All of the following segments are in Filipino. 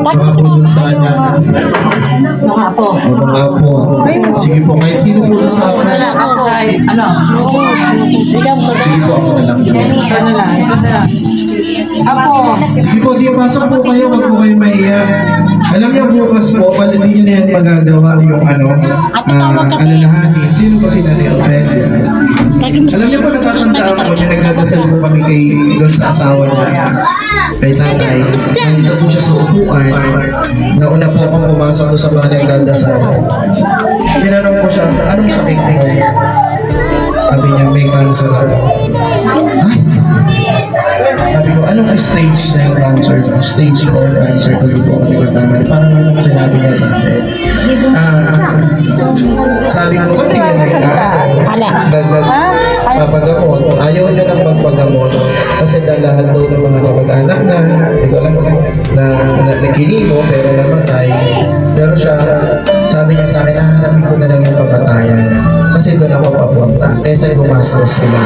Mga po dun sa kanya. Mga apo. Mga po. Sige po, kahit sino po dun sa akin. Ako ay, ano? Sige po, ako na lang. Ito na lang, ito na lang. Apo. Sige po, di pasok po kayo, wag po kayo mahiya. Alam niyo bukas po, pala di nyo na yan magagawa yung alalahanin. Sino ba si Nanay Ophelia? Alam niyo po, natatandaan ko niya, nagdadasal po kami doon sa asawa niya. Kay tatay. Nandito po siya sa upuan. Nauna po akong pumasok doon sa mga nagdadasal. Tinanong ko siya, anong sakit mo? Sabi niya, may cancer ako. Ay! Sabi ko, anong stage na yung cancer? Stage 4 cancer ko dito ako nagkakamali. Parang ano sinabi niya sa akin. Sabi ko, tingnan mo papagamot. Ayaw niya ng magpagamot. Kasi lahat daw ng mga kamag-anak na, hindi ko alam, na kinimo pero namatay. Pero siya, sabi niya sa akin, nahanapin ko na lang yung papatayan. Kasi doon ako papunta. Kaysa gumastos sila.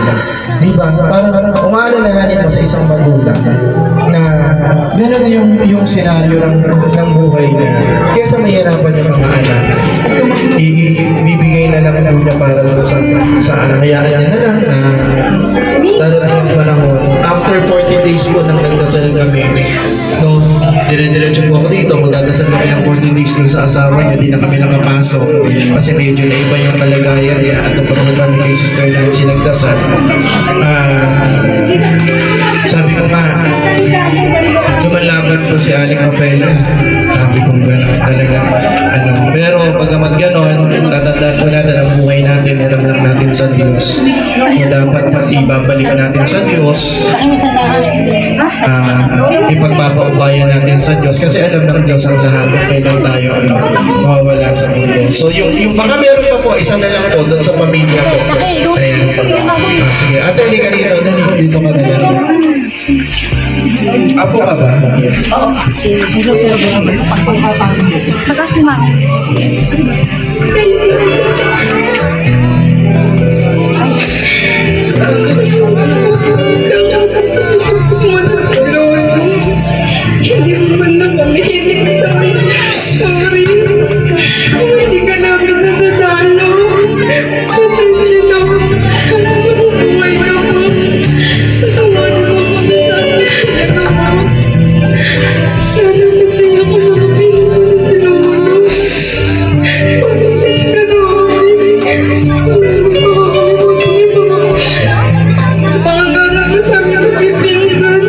Diba? Parang umaalalahanin mo sa isang magulang na gano'n yung senaryo ng buhay niya. Kaysa mahirapan yung mga anak, ibibigay na lang niya para sa hayaan niya na lang na darating ang panahon. After 40 days po nang nagdasal kami, no, dire-diretso po ako dito, magdadasal kami ng 40 days dun sa asawa niya, di na kami nakapasok kasi medyo naiba yung kalagayan niya at nung pagkakutan ni kay Sister Nancy nagdasal. Sabi ko nga, sumalaban ko si Aling Ophelia. Sabi ko gano'n talaga. Pero pagkamat gano'n, tatandaan po natin ang buhay natin, alam lang natin sa Diyos. Kaya dapat ibabalik natin sa Diyos. Ipagpapaubaya natin sa Diyos. Kasi alam ng Diyos ang lahat kung kailan tayo mawawala sa mundo. So yung baka meron pa po, isa na lang po doon sa pamilya ko. Ayan. Sige, ate, hindi ka dito. Dito ka na lang. Apo ka ba? Hindi mo man lang kami hinintay. Sorry. Hindi ka namin nasadalo. Pasensya na. Buhay na ko. Sasawan mo kami sa ito mo. Sana masaya ko namin sa lolo. Pamilis ka namin. Pangagana mo sa aming magpipinsan.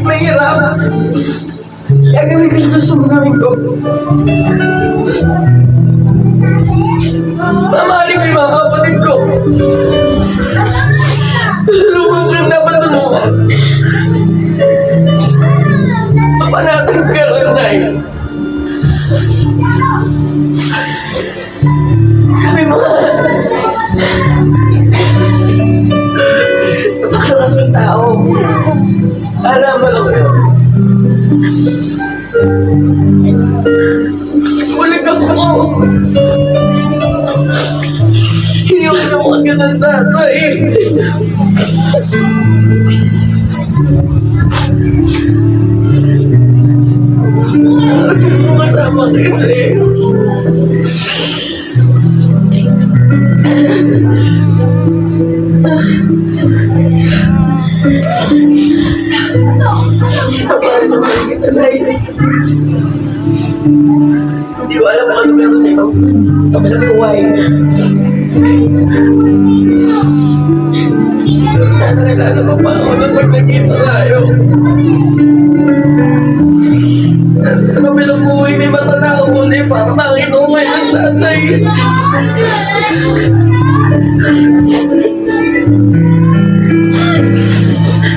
mahirap. Kaya gamitin ko sa mga ko. Mamahalin ko yung mga kapatid ko. Tulungan ko yung dapat tulungan. Mapanatag ka lang, Nay. Sabi mga napakalakas ng tao. Alaman ako yun. Ulig ako. Hindi ako naman ng tatay. Kasama kasi. Hindi ko alam kung ano meron sa ito. Kami na buhay. Sana nilalaman pa ako na pag nagkita tayo. Sa kabilang buhay may mata na ako muli para makita ko kayo ng tatay.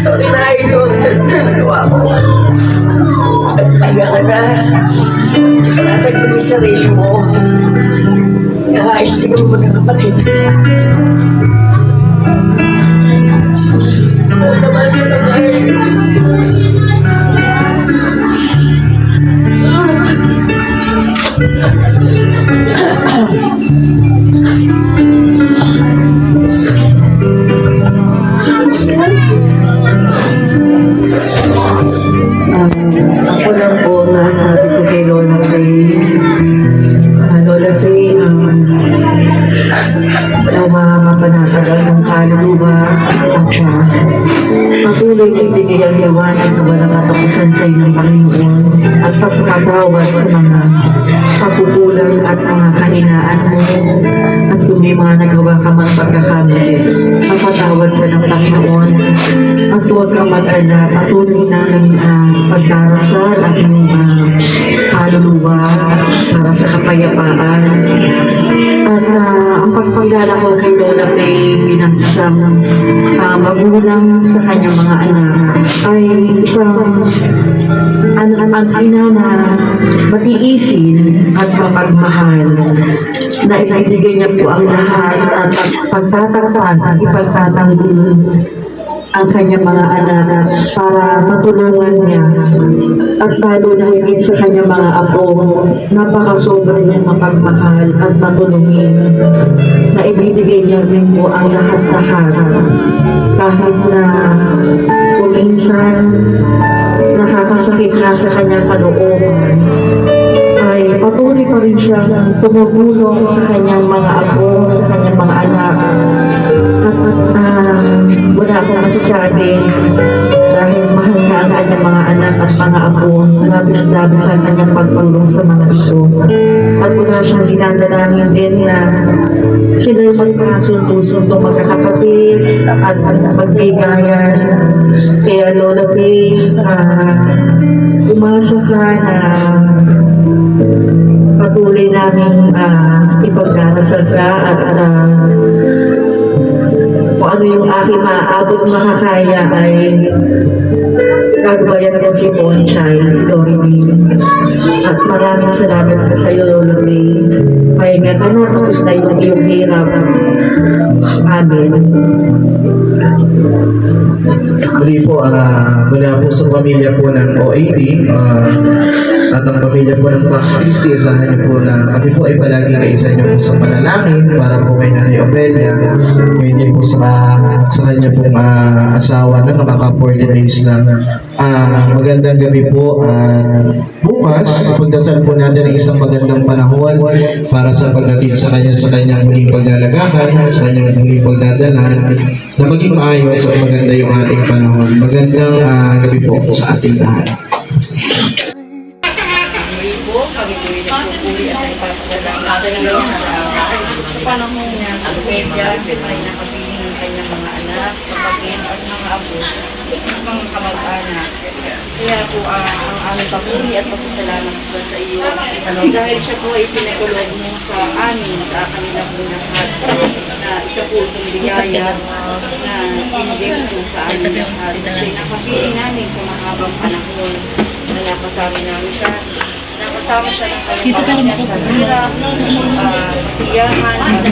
Sorry na, sorry sa nagawa ko. Pahiga ka na. Panatag mo yung sarili mo. Nakais din mo mga kapatid. Oo naman yun na tayo. Ako lang po nasabi ko kay Lola Faye. Lola Faye, mapanatagal ng kaluluwa at patuloy na ibigay ang liwanag na walang katapusan sa inyong Panginoon at pagpapatawad sa mga pagkukulang at mga kahinaan mo at kung may mga nagawa ka mang pagkakamali, papatawad ka ng Panginoon at huwag kang mag-ala, patuloy namin pagdarasal at yung kaluluwa para sa kapayapaan. At ang pagpagdala ko kay Lola Faye bilang isang magulang sa kanyang mga anak ay isang ina na matiisin at mapagmahal na ibigay niya po ang lahat at pagtatakpan at ipagtatanggol ang kanyang mga anak para matulungan niya at lalo na higit sa kanyang mga apo, napakasobra niyang mapagmahal at matulungin na ibibigay niya rin po ang lahat-lahat kahit na kung minsan nakakasakit na sa kanyang kalooban ay patuloy pa rin siya tumutulong sa kanyang mga apo, sa kanyang mga anak. At wala akong masasabi dahil mahal na ang kanyang mga anak at mga apo, labis-labis ang kanyang pagpulong sa mga ito. At wala siyang dinadalangin din na sila'y magkasundo-sundo magkakapatid at magbigayan. Kaya Lola Faye, umasa ka na patuloy namin ipagdarasal ka at kung ano yung aking maaabot makakaya ay gagabayan ko si Ponchay, si Dorothy. At maraming salamat sa iyo, Lola Faye. Pahinga ka na, tapos na yung iyong hirap. Amen. Muli po, mula po sa pamilya po ng OAD, at ang pamilya po ng Pax Christi, asahan niyo po na kami po ay palagi kaisa niyo po sa panalangin para po kay Nanay Ofelia. Ngayon din po sa kanya pong asawa na nakaka 40 days lang. Magandang gabi po. Bukas, pagdasal po natin ang isang magandang panahon para sa pagdating sa kanyang muling paglalagahan, sa kanyang muling pagdadalan, na maging maayos at maganda yung ating panahon. Magandang gabi po sa ating lahat. Kami po pinagpupuli at ay pagdadang natin ngayon sa panahon niya sa Pedya, ay nakapiling kayo kanyang mga anak, kapatid at mga apo at mga kamag-anak. Kaya po ang aming papuri at pasasalamat po sa iyo dahil siya po ay pinagulog mo sa amin, sa kanila po lahat na isa po itong biyaya na pinigay po sa amin lahat. Siya'y nakapiling namin sa mahabang panahon na napasama namin siya. Nakasama siya ng kalagayan sa hirap, kasiyahan, at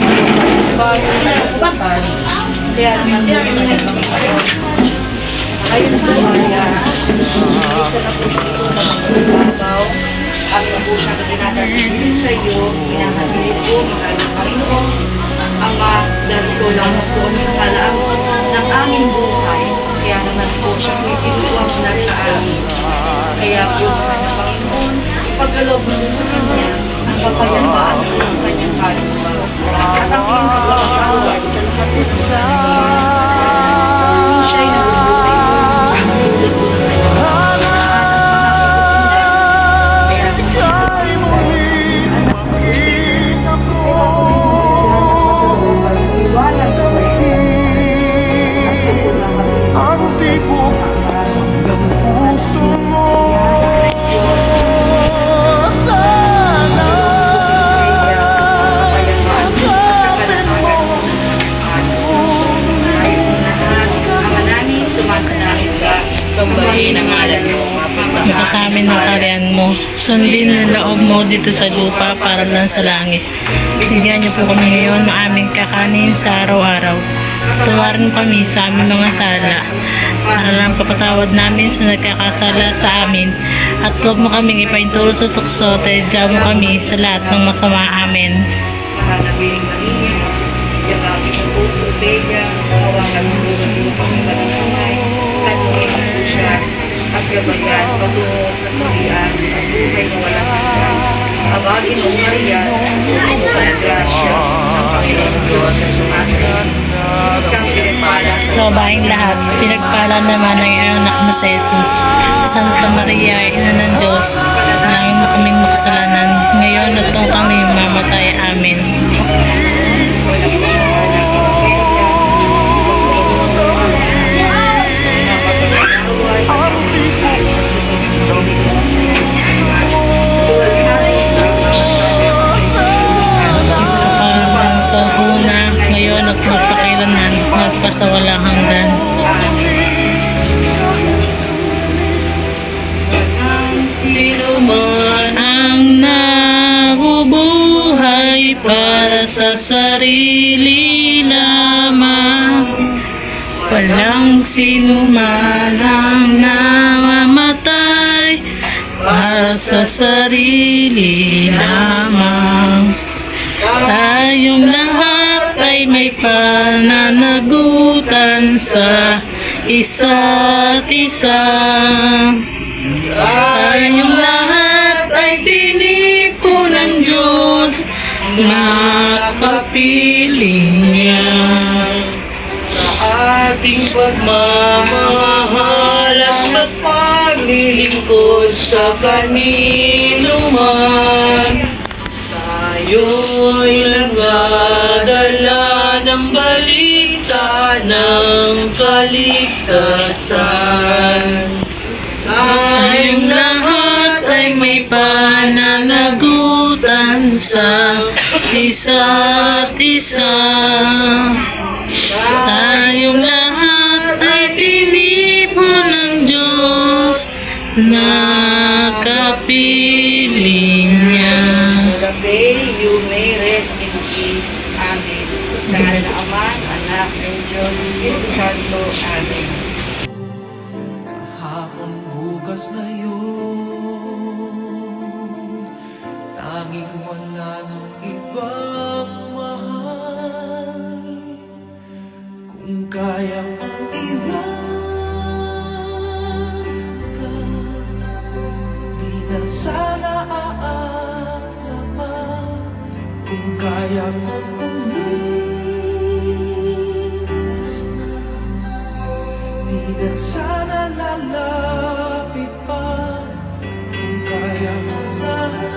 bago na nabutan. Kaya naman po yung mga Panginoon. Ngayon po ay isa na po dito na magbabaw. At na po siya pinatagilin sa iyo, pinatagilin po, mahal ng Panginoon, ang darito lang po ang kalaang ng aming buhay. Kaya naman po siya pinuwag na sa amin. Kaya po, mahal ng Panginoon, pagkaloob mo sa kanya ang kapayapaan ng kanyang kaluluwa at ang iyong pagkakawad sa lahat ng mga siya'y nabubuhay mo ang tulad mo ng kanyang ang tibok ng puso mo. Sana hanapin mo Pambahin ang ngalan mo. Makasamin ang karyan mo. Sundin ang loob mo dito sa lupa para lang sa langit. Bigyan niyo po kami ngayon ng aming kakanin sa araw-araw. Tawarin mo kami sa aming mga sala. Alam kapatawad namin sa nagkakasala sa amin. At huwag mo kaming ipaintulot sa tukso at idya mo kami sa lahat ng masama. Amen. Mahanapin Maria, yung aming puso sa Bega, hawakan mo sa iyong pangalaman at mo siya at gabayan patungo sa pulian at buhay na walang hanggan. Abagin mo Maria, puno sa grasya, ang Panginoon Diyos sa sumasin. Ikaw pinagpala Sa babaeng lahat, pinagpala naman ng iyong anak na si Jesus. Santa Maria, Ina ng Diyos, nangin mo kaming makasalanan, ngayon at kung kami mamatay. Amen. Kapag sa una, ngayon at magpakilanman, magpasawalang hanggan. Sino man ang nabubuhay para sa sarili lamang, walang sino man ang namamatay para sa sarili lamang. Tayong lahat ay may pananagutan sa isa't isa. Tayong lahat ay tinipo ng Diyos na kapiling niya. Sa ating pagmamahal at paglilingkod sa kanino man, tayo'y nagdadala ng balita ng kaligtasan. Tayong lahat ay may pananagutan sa isa't isa. Tayong lahat ay tinipo ng Diyos na kapiling niya. Gabi, you may rest in peace. Amen. Sa ngalan ng Ama, Anak, ng Diyos, Espiritu Santo. Amen. Kahapon bukas na yun, tanging wala ng ibang mahal. Kung kaya kong iwan ka, di na sana aasa pa. Kung kaya kong umiwas na, di na sana lalapit pa. Kung kaya mo sana.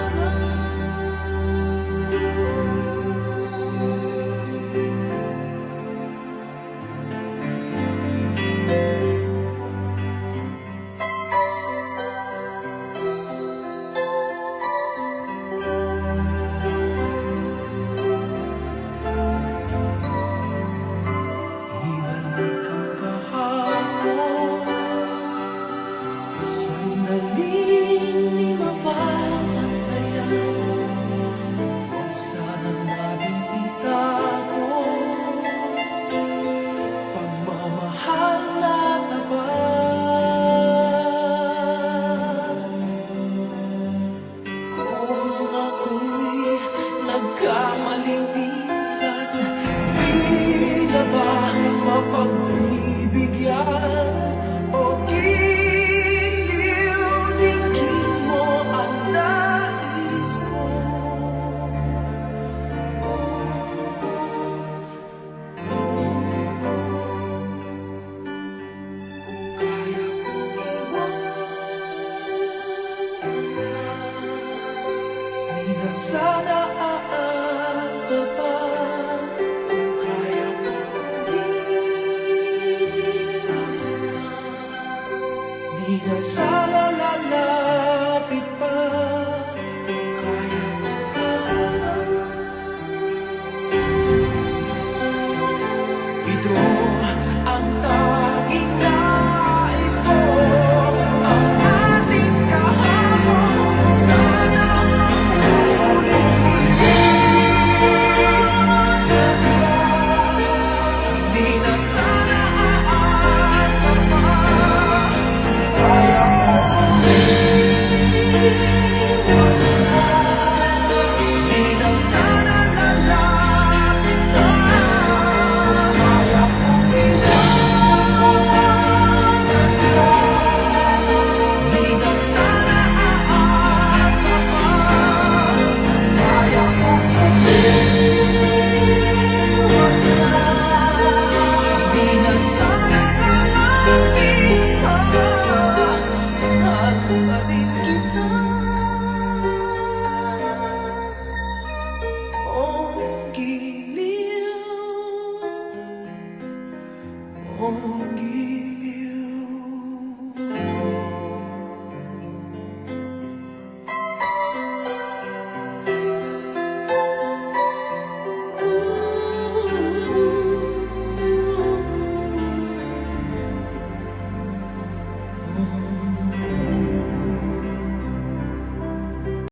sana aasa pa kung kaya mo umiwas na. Di na sana lalapit